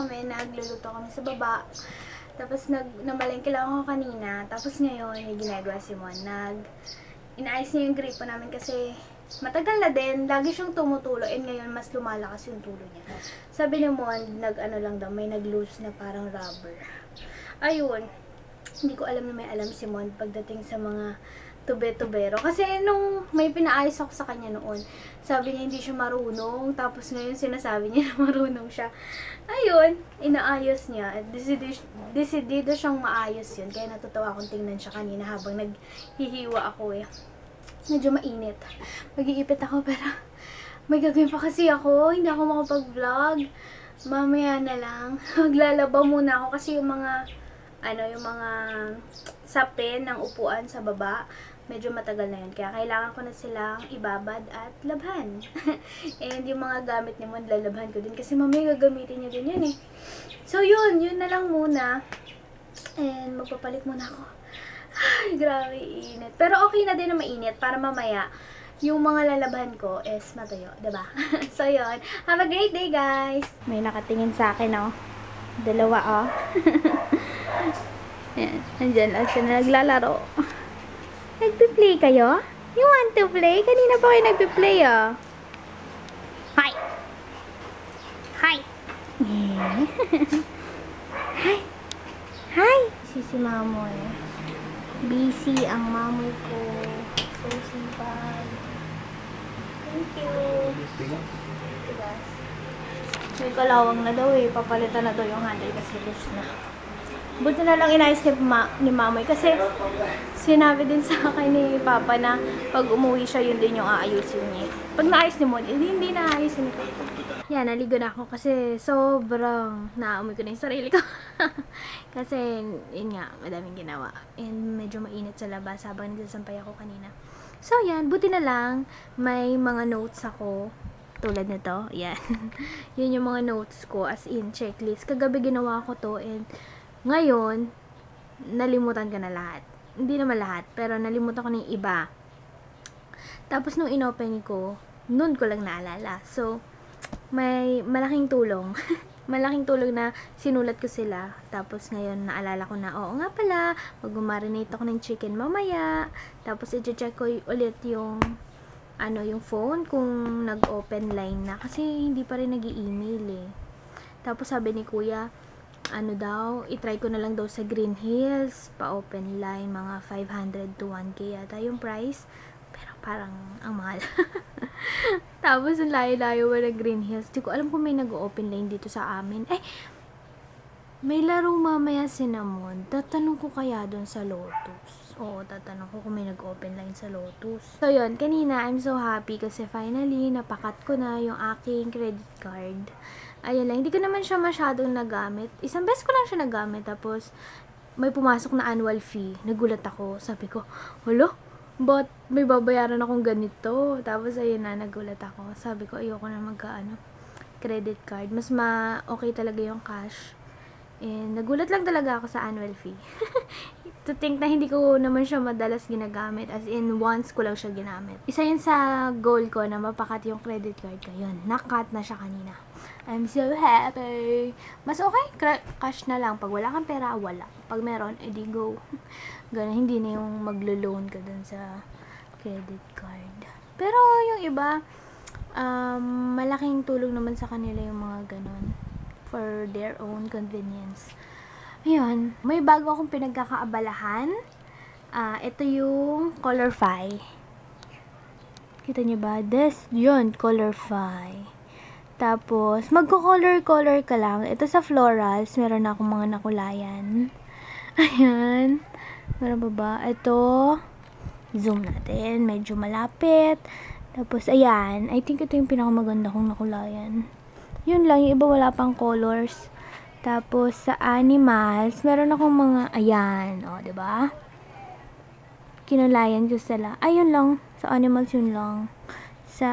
kami, nagluluto kami sa baba. Tapos namalengke lang ako kanina. Tapos ngayon, may ginagawa si Mon. Inaayos niya yung gripo namin kasi matagal na din. Lagi siyang tumutulo. And ngayon, mas lumalakas yung tulo niya. Sabi ni Mon, may nag-loose na parang rubber. Ayun. Hindi ko alam na may alam si Mon pagdating sa mga tube-tubero. Kasi nung may pinaayos ako sa kanya noon, sabi niya hindi siya marunong. Tapos ngayon sinasabi niya na marunong siya. Ayun, inaayos niya. At desidido siyang maayos yun. Kaya natutuwa akong tingnan siya kanina habang naghihiwa ako eh. Medyo mainit. Mag-iipit ako pero may gagawin pa kasi ako. Hindi ako makapag-vlog. Mamaya na lang. Maglalaba muna ako kasi yung mga sapin ng upuan sa baba, medyo matagal na yun. Kaya kailangan ko na silang ibabad at labhan. And yung mga gamit ni Mon, lalabhan ko din. Kasi mamaya gagamitin niya din yun eh. So yun na lang muna. And magpapalit muna ako. Ay, grabe init. Pero okay na din na mainit para mamaya yung mga lalabhan ko is matuyo, diba? So yun. Have a great day, guys! May nakatingin sa akin, oh. Dalawa, oh. Ayan, nandyan lang siya na naglalaro. Nagpi-play kayo? You want to play? Kanina pa kayo nagpi-play, oh. Hi! Hi! Hi! Hi! Si Mamoy. Busy ang mamoy ko. So sipag. Thank you. Tigas. May kalawang na daw eh. Papalitan na daw yung handle kasi loose na. Buti na lang inayos ni Mamoy kasi sinabi din sa akin ni Papa na pag umuwi siya, yun din yung aayusin niya. Pag naayos ni Mon, hindi naayusin ni Papa. Yan, naligo na ako kasi sobrang naamoy ko na yung sarili ko. Kasi, yun nga, madaming ginawa. And medyo mainit sa labas habang nagsasampay ako kanina. So, yan, buti na lang may mga notes ako. Tulad nito, yan. Yun yung mga notes ko as in checklist. Kagabi ginawa ko to and ngayon, nalimutan ko na lahat. Hindi naman lahat, pero nalimutan ko na yung iba. Tapos nung inopen ko, noon ko lang naalala. So, may malaking tulong. Malaking tulong na sinulat ko sila. Tapos ngayon, naalala ko na, oo nga pala, mag-marinate ako ng chicken mamaya. Tapos i-check ko ulit yung yung phone kung nag-open line na. Kasi hindi pa rin nag-i-email eh. Tapos sabi ni Kuya, itry ko na lang daw sa Green Hills, pa-open line, mga 500 to 1K yata yung price. Pero parang, ang mahal. Tapos, ang layo-layo wala Green Hills. Di ko alam kung may nag-open line dito sa amin. May laro mamaya Cinnamon. Tatanong ko kaya doon sa Lotus. Oo, tatanong ko kung may nag-open line sa Lotus. So, yun. Kanina, I'm so happy kasi finally, napakat ko na yung aking credit card. Ayun lang, hindi ko naman siya masyadong nagamit. Isang beses ko lang siya nagamit. Tapos, may pumasok na annual fee. Nagulat ako. Sabi ko, hala, but may babayaran akong ganito. Tapos, ayun na, nagulat ako. Sabi ko, ayoko na credit card. Mas okay talaga yung cash. And, nagulat lang talaga ako sa annual fee. To think na hindi ko naman siya madalas ginagamit. As in, once ko lang siya ginamit. Isa yun sa goal ko na mapakat yung credit card ko. Yun, nakat na siya kanina. I'm so happy. Mas okay, cash na lang. Pag wala kang pera, wala. Pag meron, edi go. Ganun, hindi na yung maglo-loan ka dun sa credit card. Pero yung iba, malaking tulong naman sa kanila yung mga ganun. For their own convenience. Ayun, may bago akong pinagkakaabalahan. Ito yung Colorfy. Kita niyo ba? Yun, Colorfy. Tapos, magko-color ka lang. Ito sa florals, meron na akong mga nakulayan. Ayan. Meron ba ba? Ito, zoom natin. Medyo malapit. Tapos, ayan. I think ito yung pinakamaganda kong nakulayan. Yun lang, yung iba wala pang colors. Tapos, sa animals, meron akong mga, ayan, o, diba? Kinulayan ko sila. Ayun lang, sa animals yun lang.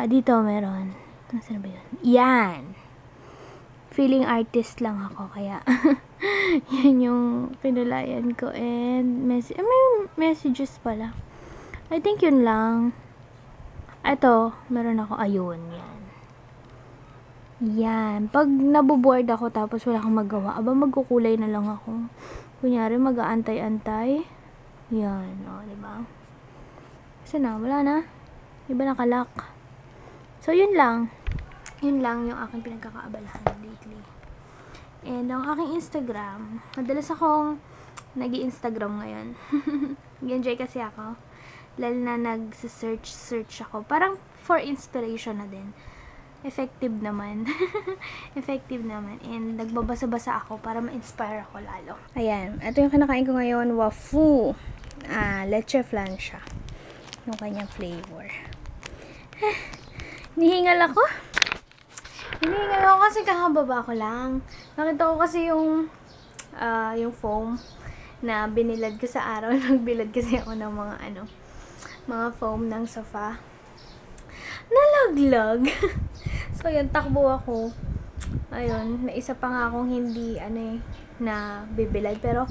Dito meron. Saan ba yun? Yan. Feeling artist lang ako, kaya, yan yung pinulayan ko. And, may messages pala. I think yun lang. Ito, meron ako, ayun, yan. Yan. Pag naboboard ako tapos wala akong magawa, magkukulay na lang ako. Kunyari, mag-aantay-antay. Yan. O, diba? Kasi na, wala na. Diba nakalock? So, yun lang. Yun lang yung aking pinagkakaabalahan lately. And ang aking Instagram, madalas akong nag-i-Instagram ngayon. Nag-enjoy kasi ako. Lalo na nag-search ako. Parang for inspiration na din. Effective naman. Effective naman. And nagbabasa-basa ako para ma-inspire ako lalo. Ayan. Ito yung kinakain ko ngayon. Wafu. Leche flan siya. Yung kanyang flavor. Nihingal ako. Hinihingal ako kasi kakababa ko lang. Nakita ko kasi yung foam na binilad ko sa araw. Nagbilad kasi ako ng mga foam ng sofa. Nalaglag. So, yun, takbo ako. Ayun, may isa pa nga akong hindi, na bibilad. Pero,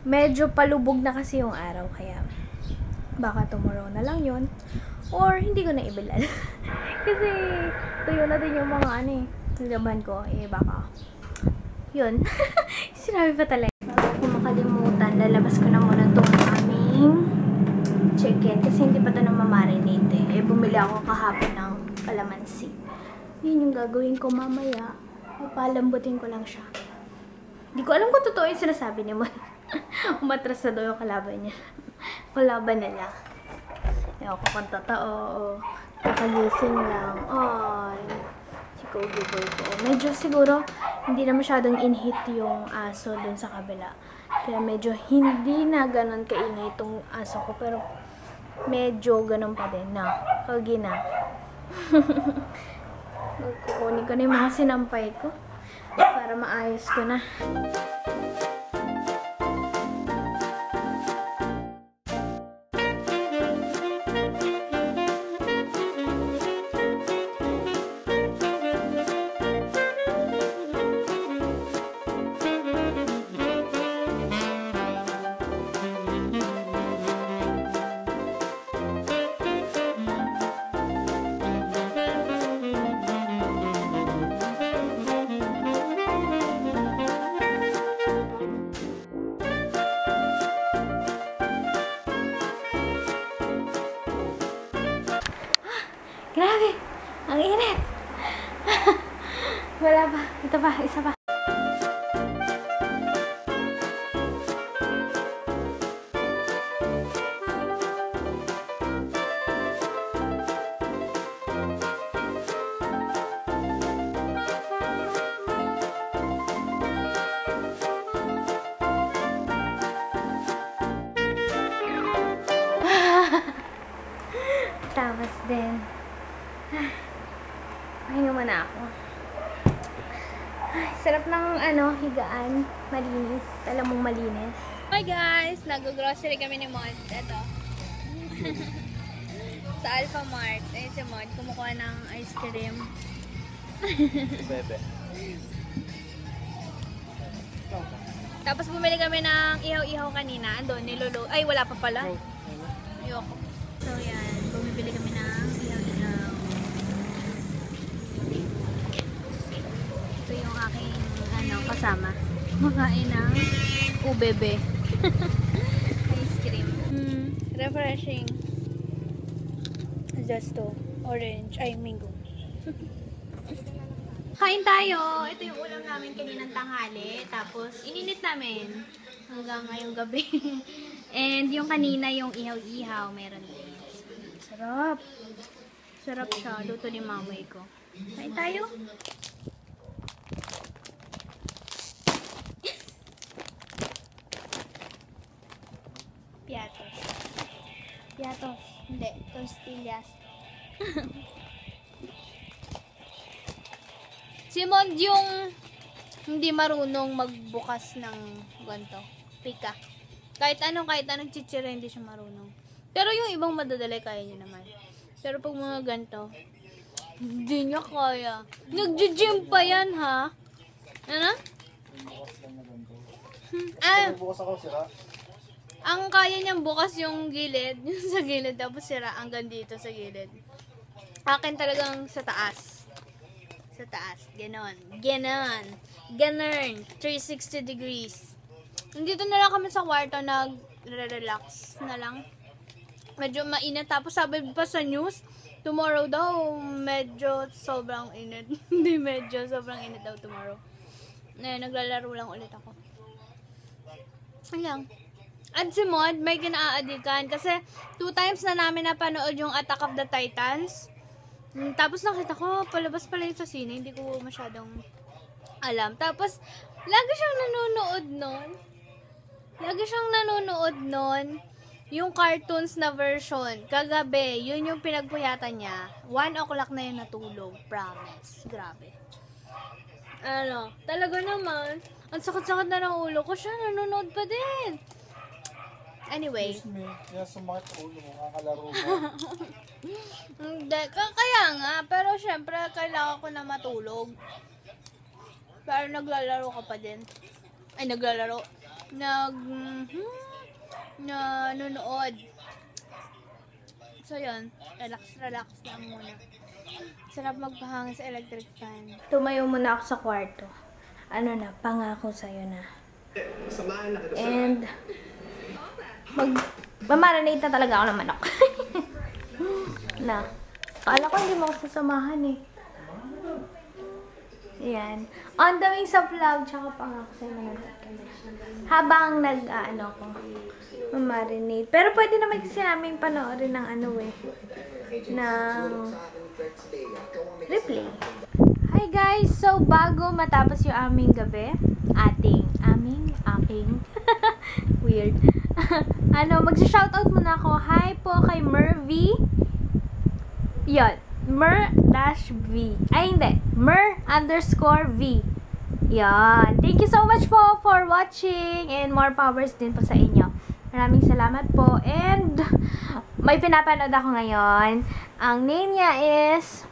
medyo palubog na kasi yung araw. Kaya, baka tomorrow na lang yun. Or, hindi ko na ibilad. Kasi, tuyo na din yung mga, laban ko. Baka, yun. Sinabi pa talaga. Bago ko makalimutan, lalabas ko na muna itong aming chicken. Kasi hindi pa ito na mamarinate. Bumili ako kahapon ng kalamansi. Yun yung gagawin ko mamaya. Papalambutin ko lang siya. Hindi ko alam kung totoo yung sinasabi ni Mon. Umatras na daw yung kalaban niya. Kalaban nila. Ewan ko kung totoo. Kakagising lang. Ay, si Kobe boy ko. Medyo siguro, hindi na masyadong in-hit yung aso dun sa kabila. Kaya medyo hindi na ganun kaingay itong aso ko. Pero, medyo ganun pa din na. Kagina. Kukunin ko na yung mga sinampay ko para maayos ko na. Grabe! Ang init! Wala pa. Ito pa. Isa pa. Tapos din. Pahinga muna ako. Ay, sarap ng higaan. Malinis. Alam mong malinis. Hi guys! Nag-grocery kami ni Mod. Ito. Sa Alpha Mart. Ayun si Mod. Kumukuha ng ice cream. Bebe. Tapos bumili kami ng ihaw-ihaw kanina. Andun, nilolo. Ay, wala pa pala. Ayoko. So, yan. Bumibili kami ng ihaw-ihaw. Ito yung aking kasama. Makain ng ubebe. Ice cream. Refreshing. Zesto. Orange. Ay, mango. Kain tayo. Ito yung ulam namin kaninang tanghali. Tapos, ininit namin hanggang ngayong gabi. And yung kanina, yung ihaw-ihaw, meron din. Sarap. Sarap siya. Luto ni mamay ko. Kain tayo. Piatos. Piatos. Hindi. Tortillas. Si Mod yung hindi marunong magbukas ng ganito. Pika. Kahit anong chichira, hindi siya marunong. Pero yung ibang madadali, kaya niya naman. Pero pag mga ganito, hindi niya kaya. Nag-gym pa yan, ha? Ano? Bukas ako sira. Ang kaya niyang bukas yung gilid, yung sa gilid, tapos sira hanggang dito sa gilid. Akin talagang sa taas. Sa taas. Ganon. Ganon. Ganon. 360 degrees. Nandito na lang kami sa kwarto, nag-relax na lang. Medyo mainit. Tapos sabi pa sa news, tomorrow daw, medyo sobrang init. Hindi medyo, sobrang init daw tomorrow. Naglalaro lang ulit ako. Ayan. At si Mod, may kinaaadikan. Kasi 2 times na namin napanood yung Attack of the Titans. Tapos nakita ko, palabas pala yun sa sine. Hindi ko masyadong alam. Tapos, lagi siyang nanonood nun. Yung cartoons na version. Kagabi, yun yung pinagpuyatan niya. 1 o'clock na yun natulog. Promise. Grabe. Talaga naman. Ang sakit-sakit na ng ulo ko siya. Nanonood pa din. Anyway. Excuse me. Yan, sumakit ulo mo. Kakalaro mo. Hindi. Kaya nga. Pero syempre, kailangan ko na matulog. Pero naglalaro ka pa din. Ay, naglalaro. Nanonood. So, yun. Relax lang muna. Sarap magpahangin sa electric fan. Tumayo muna ako sa kwarto. Pangako sa'yo na. And, mamarinate na talaga ako ng manok. Akala ko hindi mo ako sasamahan eh. Ayan. On the way sa vlog, tsaka pangako sa'yo manonood kami. Habang ko, mamarinate. Pero pwede naman kasi namin panoorin ng ng replay. Hi guys! So, bago matapos yung aming gabi, aking, weird. Magsha-shoutout muna ako. Hi po kay Merv. Yun. Mer-V. Ay, hindi. Mer_V. Yan. Thank you so much po for watching and more powers din po sa inyo. Maraming salamat po. And, may pinapanood ako ngayon. Ang name niya is,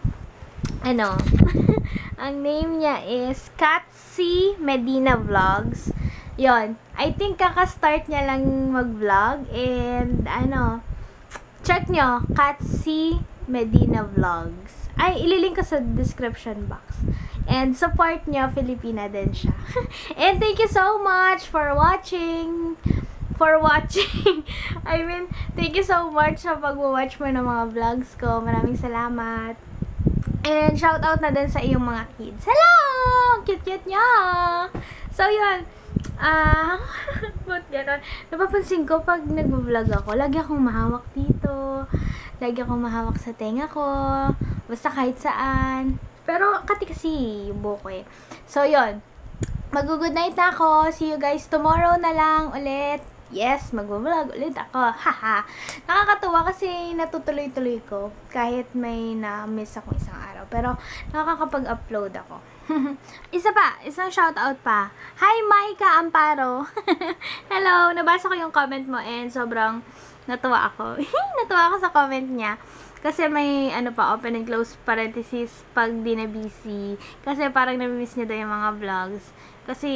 ang name niya is Katsi Medina Vlogs. Yon. I think kaka-start niya lang mag-vlog. And, check nyo. Katsi Medina Vlogs. Ay, ililink ko sa description box. And support nyo, Filipina din siya. And thank you so much for watching. Thank you so much sa pag-watch mo ng mga vlogs ko. Maraming salamat. And shout out na din sa iyong mga kids. Hello! Cute-cute niya! So, yun. Napapansin ko pag nag-vlog ako, lagi akong mahawak dito. Lagi akong mahawak sa tenga ko. Basta kahit saan. Pero, kasi yung buko eh. So, yun. Mag-good night na ako. See you guys tomorrow na lang ulit. Yes, mag-vlog ulit ako. Haha. Nakakatuwa kasi natutuloy-tuloy ko. Kahit may na-miss ako isang araw. Pero, nakakapag-upload ako. Isang shoutout pa. Hi, Maika Amparo. Hello, nabasa ko yung comment mo and sobrang natuwa ako. Natuwa ako sa comment niya. Kasi may, open and close parenthesis pag di na busy. Kasi parang nami-miss niya daw yung mga vlogs. Kasi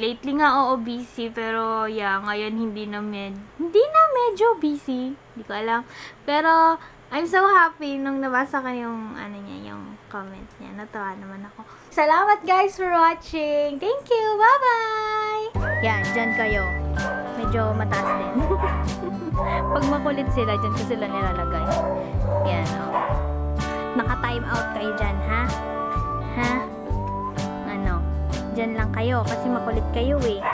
lately nga busy, pero yeah, ngayon hindi na medyo busy. Hindi ko alam. Pero I'm so happy nung nabasa ko yung yung comment niya. Natawa naman ako. Salamat guys for watching. Thank you. Bye-bye. Yan, dyan kayo. Medyo mataas din. Pag makulit sila, dyan ko sila nilalagay. Yan, Naka-time out kayo dyan, ha? Ha? Dyan lang kayo kasi makulit kayo eh.